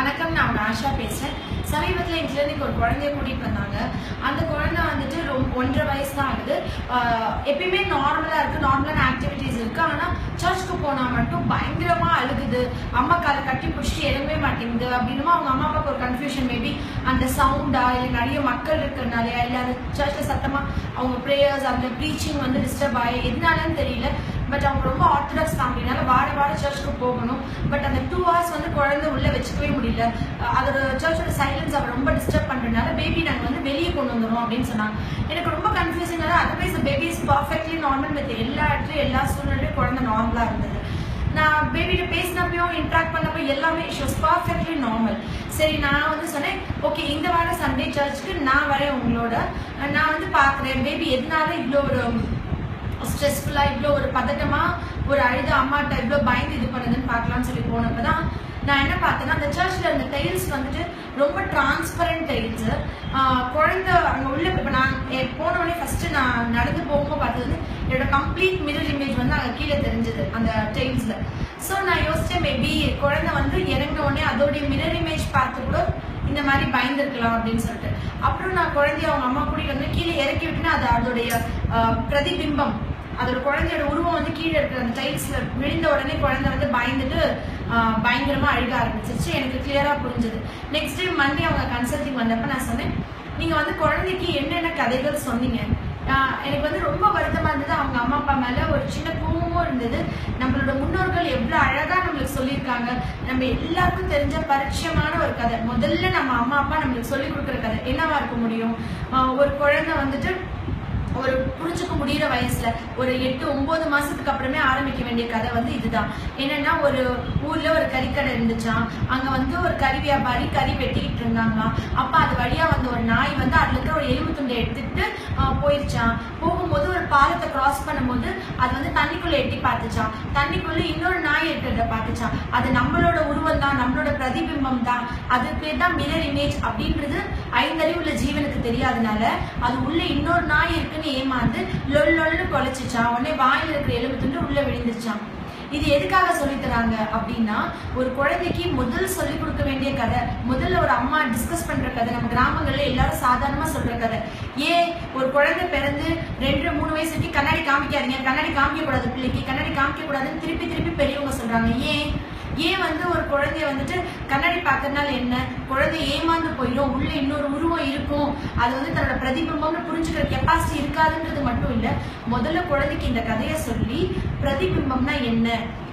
வணக்கம், நான் ஆஷா பேசுறேன். சமீபத்தில் என் கிளினிக் ஒரு குழந்தைய கூட்டிட்டு வந்தாங்க. அந்த குழந்தை வந்துட்டு 1.5 வயசு தான் ஆகுது. எப்பயுமே நார்மலா இருக்கு, நார்மலான ஆக்டிவிட்டிஸ் இருக்கு. ஆனா சர்ச்சுக்கு போனா மட்டும் பயங்கரமா அழுகுது, அம்மா காலை கட்டி பிடிச்சிட்டு இறங்கவே மாட்டேங்குது அப்படின்னு அவங்க அம்மா அப்பாவுக்கு ஒரு கன்ஃபியூஷன். மேபி அந்த சவுண்டா இல்லை நிறைய மக்கள் இருக்கிறதுனாலயா இல்லை அந்த சர்ச்ல சத்தமா அவங்க ப்ரேயர்ஸ் அந்த ப்ரீச்சிங் வந்து டிஸ்டர்ப் ஆகி எதுனாலன்னு தெரியல. பட் அவங்க ரொம்ப ஆர்த்தடாக்ஸ் ஃபேமிலினால வார சர்ச்சுக்கு போகணும். பட் அந்த 2 hours வந்து குழந்தை உள்ள வச்சுக்கவே முடியல. அதோட சர்ச்சோட சைலன்ஸ் அவர் ரொம்ப டிஸ்டர்ப் பண்றதுனால பேபி நாங்கள் வந்து வெளியே கொண்டு வந்துடும் அப்படின்னு சொன்னாங்க. எனக்கு ரொம்ப கன்ஃபியூசிங்காக, otherwise baby is perfectly normal. With எல்லா இடத்துலையும் எல்லா சூழ்நிலையும் குழந்தை நார்மலா இருந்தது. நான் பேபிகிட்ட பேசினப்பையும் இன்ட்ராக்ட் பண்ணப்போ எல்லாமே இட் வாஸ் பர்ஃபெக்ட்லி நார்மல். சரி, நான் வந்து சொன்னேன், ஓகே இந்த வாரம் சண்டே சர்ச்சுக்கு நான் வரேன் உங்களோட, நான் வந்து பார்க்குறேன் பேபி எதனால இவ்வளோ ஒரு ஸ்ட்ரெஸ்ஃபுல்லா இவ்வளோ ஒரு பதட்டமா ஒரு அழுத அம்மாட்ட இவ்வளோ பயந்து இது பண்ணுதுன்னு பார்க்கலாம்னு சொல்லி போனப்பதான் நான் என்ன பார்த்தேன்னா, அந்த சர்ச்ல இருந்த டைல்ஸ் வந்துட்டு ரொம்ப டிரான்ஸ்பரண்ட் டைல்ஸ். குழந்தை அங்கே உள்ள இப்போ நான் போனோடனே ஃபர்ஸ்ட் நான் நடந்து போகும்போது பார்த்தது வந்து என்னோட கம்ப்ளீட் மிரர் இமேஜ் வந்து அங்கே கீழே தெரிஞ்சது அந்த டைல்ஸ்ல. ஸோ நான் யோசிச்சேன், மேபி குழந்தை வந்து இறங்கின உடனே அதோடைய மிரர் இமேஜ் பார்த்து கூட இந்த மாதிரி பயந்துருக்கலாம் அப்படின்னு சொல்லிட்டு. அப்புறம் நான் குழந்தைய அவங்க அம்மா கூட்டிட்டு வந்து கீழே இறக்கி விட்டுன்னா அது அதோடைய பிரதிபிம்பம், அதோட குழந்தையோட உருவம் வந்து கீழே இருக்கிற அந்த டைல்ஸ்ல விழுந்த உடனே குழந்தை வந்து பயந்துட்டு பயங்கரமா அழுக ஆரம்பிச்சிருச்சு. எனக்கு கிளியரா புரிஞ்சது. நெக்ஸ்ட் டே மண்டே அவங்க கன்சல்டிங் வந்தப்ப நான் சொன்னேன், நீங்க வந்து குழந்தைக்கு என்னென்ன கதைகள் சொன்னீங்க. எனக்கு வந்து ரொம்ப வருத்தமா இருந்தது. அவங்க அம்மா அப்பா மேல ஒரு சின்ன கோவமும் இருந்தது. நம்மளோட முன்னோர்கள் எவ்வளவு அழகா நம்மளுக்கு சொல்லியிருக்காங்க. நம்ம எல்லாருக்கும் தெரிஞ்ச பரிச்சயமான ஒரு கதை, முதல்ல நம்ம அம்மா அப்பா நம்மளுக்கு சொல்லி கொடுக்குற கதை என்னவா இருக்க முடியும்? ஒரு குழந்தை வந்துட்டு ஒரு புரிஞ்சுக்க முடிகிற வயசுல ஒரு 8-9 மாசத்துக்கு அப்புறமே ஆரம்பிக்க வேண்டிய கதை வந்து இதுதான். என்னன்னா, ஒரு ஊர்ல ஒரு கறிக்கடை இருந்துச்சான். அங்க வந்து ஒரு கறி வியாபாரி கறி வெட்டிக்கிட்டு இருந்தாங்களாம். அப்ப அது வழியா வந்து ஒரு நாய் வந்து அதுல இருக்கிற ஒரு எலும்பு துண்டை எடுத்துட்டு போயிருச்சான். போகும்போது ஒரு பாலத்தை கிராஸ் பண்ணும்போது அது வந்து தண்ணிக்குள்ள எட்டி பார்த்துச்சான். தண்ணிக்குள்ள இன்னொரு நாய் இருக்கிறத பார்த்துச்சான். அது நம்மளோட உருவம் தான், நம்மளோட பிரதிபிம்பம் தான். அது பேர் தான் மிரர் இமேஜ் அப்படின்றது 5 அறிவுள்ள ஜீவனுக்கு தெரியாதனால அது உள்ள இன்னொரு நாய் இருக்குன்னு ஏமாந்து லொல்லொன்னு கொலைச்சிச்சான். உடனே வாயில இருக்கிற எலும்பு துண்டு உள்ள விழுந்துருச்சான். இது எதுக்காக சொல்லி தராங்க அப்படின்னா, ஒரு குழந்தைக்கு முதல் சொல்லி கொடுக்க வேண்டிய கதை, முதல்ல ஒரு அம்மா டிஸ்கஸ் பண்ற கதை, நம்ம கிராமங்கள்ல எல்லாரும் சாதாரணமா சொல்ற கதை. ஏன் ஒரு குழந்தை பிறந்து 2-3 வயசுக்கு கண்ணாடி காமிக்காதீங்க, கண்ணாடி காமிக்க கூடாது, பிள்ளைக்கு கண்ணாடி காமிக்க கூடாதுன்னு திருப்பி பெரியவங்க சொல்றாங்க. ஏன் வந்து ஒரு குழந்தைய வந்துட்டு கண்ணாடி பார்க்கறதுனால என்ன, குழந்தை ஏமாந்து போயிடும், உள்ள இன்னொரு உருவம் இருக்கும், அது வந்து தன்னோட பிரதிபிம்பம்னு புரிஞ்சுக்கிற கெப்பாசிட்டி இருக்காதுன்றது மட்டும் இல்ல, முதல்ல குழந்தைக்கு இந்த கதையை சொல்லி பிரதிபிம்பம்னா என்ன,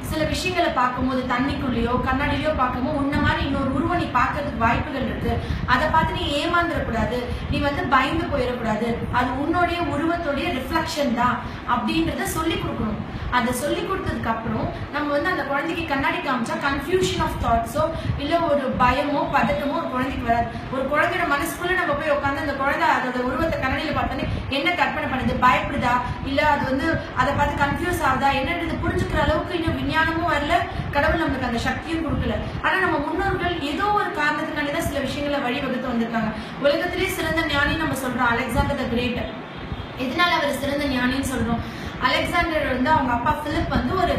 சில விஷயங்களை பார்க்கும்போது தண்ணிக்குள்ளேயோ கண்ணாடியிலயோ பார்க்கும்போது உன்ன மாதிரி இன்னொரு உருவம் நீ பார்க்கறதுக்கு வாய்ப்புகள் இருக்கு, அதை பார்த்து நீ ஏமாந்துடக்கூடாது, நீ வந்து பயந்து போயிடக்கூடாது, அது உன்னுடைய உருவத்தோடைய ரிஃப்ளெக்ஷன் தான் அப்படின்றத சொல்லி கொடுக்கணும். அதை சொல்லி கொடுத்ததுக்கு அப்புறம் நம்ம வந்து அந்த குழந்தைக்கு கண்ணாடி காமிச்சா கன்ஃபியூஷன் ஆஃப் தாட்ஸோ இல்ல ஒரு பயமோ பதட்டமோ ஒரு குழந்தைக்கு வராது. ஒரு குழந்தையோட மனசுக்குள்ள நம்ம போய் உட்காந்து அந்த குழந்தை அதோட உருவத்தை கண்ணாடியில பார்த்தோன்னே என்ன கற்பனை பண்ணுது, பயப்படுதா, இல்ல அது வந்து அதை பார்த்து கன்ஃபியூஸ் ஆகுதா என்னன்றது புரிஞ்சுக்கிற அளவுக்கு இன்னும் விஞ்ஞானமும் வரல, கடவுள் நம்மளுக்கு அந்த சக்தியும் கொடுக்கல. ஆனா நம்ம முன்னோர்கள் ஏதோ ஒரு காரணத்துக்காண்டிதான் சில விஷயங்களை வழிவகுத்து வந்திருக்காங்க. உலகத்திலேயே சிறந்த ஞானி நம்ம சொல்றோம் அலெக்சாண்டர் த கிரேட். எதனால அவர் சிறந்த ஞானின்னு சொல்றோம்? அலெக்சாண்டர் வந்து அவங்க அப்பா பிலிப் வந்து ஒரு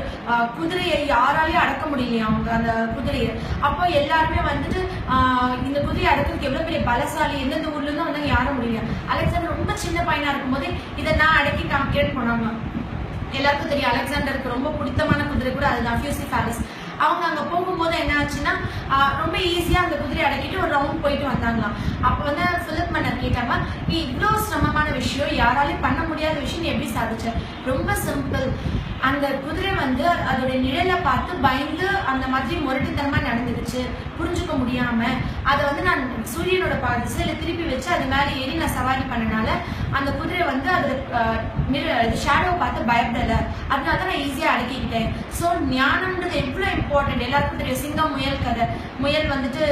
குதிரையை யாராலையும் அடக்க முடியலையா அவங்க அந்த குதிரையை. அப்போ எல்லாருமே வந்துட்டு இந்த குதிரையை அடக்கிறதுக்கு எவ்வளவு பெரிய பலசாலி, எந்தெந்த ஊர்ல இருந்தும் வந்தாங்க யாரும் முடியல. அலெக்சாண்டர் ரொம்ப சின்ன பையனா இருக்கும்போது இதை நான் அடக்கி காமிக்கிறேன்னு போனாங்க. எல்லாருக்கும் தெரியும் அலெக்சாண்டருக்கு ரொம்ப பிடித்தமான குதிரை கூட அதுதான் ஃபியூசிஃபாலஸ். அவங்க அங்க போகும்போது என்ன ஆச்சுன்னா, ரொம்ப ஈஸியா அந்த குதிரை அடக்கிட்டு ஒரு ரவுண்ட் போயிட்டு வந்தாங்களாம். அப்ப வந்து பிலிப் மன்னர் கேட்டாங்க, நீ இவ்வளவு சிரமமான விஷயம், யாராலையும் பண்ண முடியாத விஷயம் நீ எப்படி சாதிச்ச? ரொம்ப சிம்பிள், அந்த குதிரை வந்து அதோட நிழலை பார்த்து பயந்து அந்த மாதிரி முரட்டுத்தனமா நடந்துடுச்சு, புரிஞ்சுக்க முடியாம அதை வந்து நான் சூரியனோட திசையில திருப்பி வச்சு அது மேலே ஏறி நான் சவாரி பண்ணனால அந்த குதிரை வந்து அது ஷேடோவை பார்த்து பயப்படல, அதனாலதான் நான் ஈஸியா அடக்கிக்கிட்டேன். ஸோ ஞானம்ன்றது எவ்வளவு இம்பார்ட்டன்ட் எல்லாருக்கும் தெரியும். சிங்கம் முயல் கதை, முயல் வந்துட்டு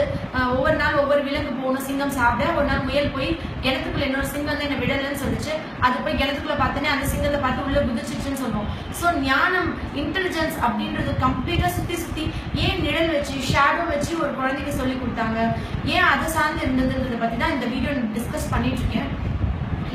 ஒவ்வொரு நாள் ஒவ்வொரு விலங்கு போகணும் சிங்கம் சாப்பிட. ஒரு நாள் முயல் போய் கிணத்துக்குள்ள இன்னொரு சிங்கம் தான் என்ன விடலன்னு சொல்லிச்சு. அது போய் கிணத்துக்குள்ள பார்த்தோன்னே அந்த சிங்கத்தை பார்த்து உள்ள குதிச்சிச்சுன்னு சொல்லுவோம். ஸோ ஞானம் இன்டெலிஜென்ஸ் அப்படின்றது கம்ப்ளீட்டா சுத்தி ஏன் நிழல் வச்சு ஷேடோ வச்சு ஒரு குழந்தைக்கு சொல்லி கொடுத்தாங்க, ஏன் அதை சார்ந்து இருந்ததுன்றதை பத்தி தான் இந்த வீடியோ டிஸ்கஸ் பண்ணிட்டு இருக்கேன்.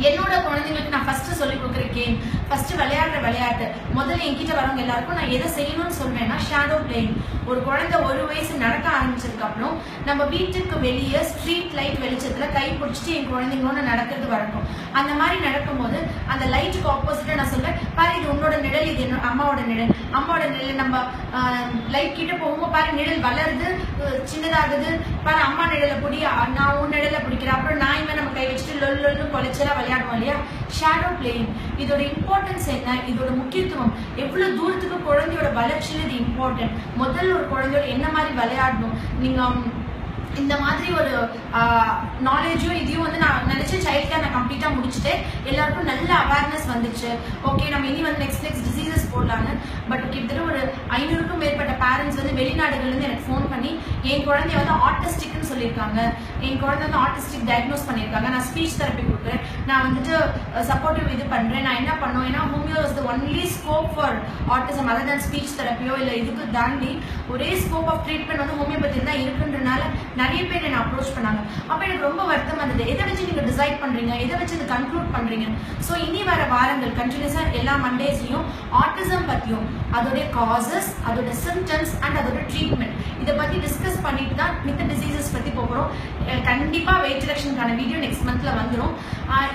என்னோட குழந்தைங்களுக்கு நான் ஃபர்ஸ்ட் சொல்லி கொடுக்குற கேம், ஃபர்ஸ்ட் விளையாடுற விளையாட்டு, முதல்ல என்கிட்ட வரவங்க எல்லாருக்கும் நான் எதை செய்யணும்னு சொல்வேன்னா ஷேடோ பிளேயிங். ஒரு குழந்தை 1 வயசு நடக்க ஆரம்பிச்சதுக்கு அப்புறம் நம்ம வீட்டுக்கு வெளியே ஸ்ட்ரீட் லைட் வெளிச்சத்துல கை பிடிச்சிட்டு என் குழந்தைங்களோட நடக்கிறது வரட்டும். அந்த மாதிரி நடக்கும்போது அந்த லைட்டுக்கு ஆப்போசிட்டா நான் சொல்றேன், பாரு இது உன்னோட நிழல், இது என்னோட அம்மாவோட நிழல். அம்மாவோட நிழல் நம்ம லைட் கிட்ட போகும்போது பாரு நிழல் வளருது, சின்னதாகுது, பாரு அம்மா நிழலை பிடி, நான் உன் நிழலை பிடிக்கிறேன். அப்புறம் நான் இவன் நம்ம கை வச்சுட்டு லொல் லொல்னு கொலைச்சலா விளையாடுவோம் இல்லையா, ஷேடோ பிளேயிங். இதோட இம்பார்ட்டன்ஸ் என்ன, இதோட முக்கியத்துவம், எவ்வளவு தூரத்துக்கு குழந்தையோட வளர்ச்சியில் இது இம்பார்ட்டன்ட். முதல்ல ஒரு குழந்தையோட என்ன மாதிரி விளையாடணும், நீங்க இந்த மாதிரி ஒரு நாலேஜும் இதையும் வந்து நான் நினைச்ச சைல்ட் கேர் நான் கம்ப்ளீட்டா முடிச்சுட்டு எல்லாருக்கும் நல்ல அவேர்னஸ் வந்துச்சு. ஓகே நம்ம இனி வந்து நெக்ஸ்ட் டிசீசஸ் போடலான்னு. பட் கிட்டத்தட்ட ஒரு 500க்கும் மேற்பட்ட பேரண்ட்ஸ் வந்து வெளிநாடுகள்ல இருந்து எனக்கு ஃபோன் பண்ணி என் குழந்தைய வந்து ஆட்டிஸ்டிக்னு சொல்லியிருக்காங்க, என் குழந்தை வந்து ஆட்டிஸ்டிக் டயக்னோஸ் பண்ணியிருக்காங்க, நான் ஸ்பீச் தெரப்பி கொடுக்குறேன், நான் வந்துட்டு சப்போர்ட்டிவ் இது பண்றேன், நான் என்ன பண்ணுவேன், ஏன்னா homeo is the only scope for autism. Other than speech தெரப்பியோ இல்லை இதுக்கு தாண்டி ஒரே ஸ்கோப் ஆஃப் ட்ரீட்மெண்ட் வந்து ஹோமியோபதி தான் இருக்குன்றனால நிறைய பேர் என்ன அப்ரோச் பண்ணாங்க. அப்ப எனக்கு ரொம்ப வருத்தமா இருந்தது, எதை வச்சு நீங்க டிசைட் பண்றீங்க, எதை வச்சு இது கன்க்ளூட் பண்றீங்க. ஸோ இனி வர வாரங்கள் கண்டினியூஸா எல்லா மண்டேஸ்லயும் ஆட்டிசம் பத்தியும் அதோடைய காசஸ், அதோட சிம்டம்ஸ் அண்ட் அதோட ட்ரீட்மெண்ட் இதை பத்தி டிஸ்கஸ் பண்ணிட்டு தான் மித்த டிசீசஸ் பத்தி போகிறோம். கண்டிப்பா வெயிட் ரிடக்ஷனுக்கான வீடியோ நெக்ஸ்ட் மந்த்ல வந்துடும்.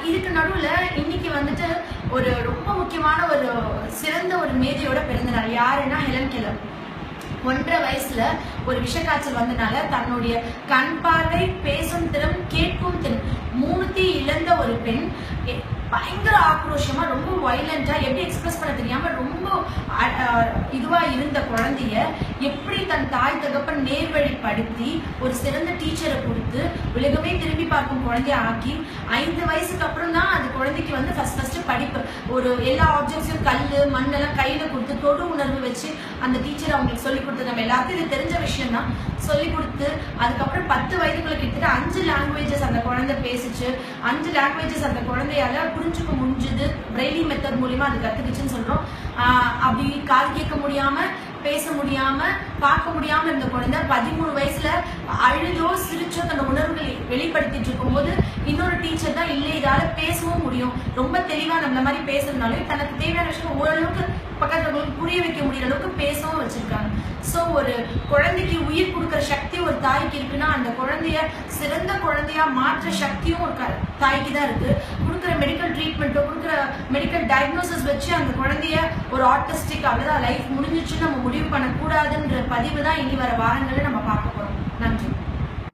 இதுக்கு நடுவுல இன்னைக்கு வந்துட்டு ஒரு ரொம்ப முக்கியமான ஒரு சிறந்த ஒரு மேதையோட பிறந்த நாள். யாருன்னா ஹெலன் கெல்லர். 1.5 வயசுல ஒரு விஷக்காய்ச்சல் வந்தனால தன்னுடைய கண் பார்வை, பேசும் திறம், கேட்கும் திறம் 3த்தையும் இழந்த ஒரு பெண் பயங்கர ஆக்ரோஷமா, ரொம்ப வயலண்டா, எப்படி எக்ஸ்பிரஸ் பண்ண தெரியாம ரொம்ப இதுவா இருந்த குழந்தைய எப்படி தன் தாய் தகப்பன் நேர்வழிப்படுத்தி ஒரு சிறந்த டீச்சரை கொடுத்து உலகமே திரும்பி பார்க்கும் குழந்தைய ஆக்கி 5 வயசுக்கு அப்புறம் தான் அது குழந்தைக்கு வந்து ஃபர்ஸ்ட் படிப்பு, ஒரு எல்லா ஆப்ஜெக்ட்ஸையும் கல்லு மண்ணெல்லாம் கையில கொடுத்து தொடு உணர்வு வச்சு அந்த டீச்சர் அவங்களுக்கு சொல்லி கொடுத்து, நம்ம எல்லாத்தையும் இது தெரிஞ்ச விஷயம் தான் சொல்லி கொடுத்து, அதுக்கப்புறம் 10 வயதுக்குள்ள கிட்டத்தட்ட 5 லாங்குவேஜஸ் அந்த குழந்தை பேசிச்சு. 5 லாங்குவேஜஸ் அந்த குழந்தையால புரிஞ்சுக்க முடிஞ்சது, பிரெய்லி மெத்தட் மூலியமா அது கத்துக்கிச்சுன்னு சொல்றோம். அப்படி காது கேட்க முடியாம, பேச முடியாம, பார்க்க முடியாம இருந்த குழந்தை 13 வயசுல அழுதோ சிரிச்சோ தன்னோட உணர்வுகளை வெளிப்படுத்திட்டு இருக்கும் போது இன்னொரு டீச்சர் தான் இல்லை இதால பேசவும் முடியும், ரொம்ப தெளிவா நம்மள மாதிரி பேசுறதுனாலே தனக்கு தேவையான விஷயம் ஓரளவுக்கு பக்கத்துக்கு புரிய வைக்க முடியற அளவுக்கு பேசவும் வச்சிருக்காங்க. ஸோ ஒரு குழந்தைக்கு உயிர் கொடுக்குற சக்தி ஒரு தாய்க்கு இருக்குன்னா அந்த குழந்தைய சிறந்த குழந்தையா மாற்ற சக்தியும் ஒரு தாய்க்கு தான் இருக்கு. கொடுக்குற மெடிக்கல் ட்ரீட்மெண்ட்டோ கொடுக்குற மெடிக்கல் டயக்னோசிஸ் வச்சு அந்த குழந்தைய ஒரு ஆட்டிஸ்டிக் அவ்வளோதான் லைஃப் முடிஞ்சிச்சுன்னு நம்ம முடிவு பண்ணக்கூடாதுன்ற பதிவு தான் இனி வர வாரங்களில் நம்ம பார்க்க போறோம். நன்றி.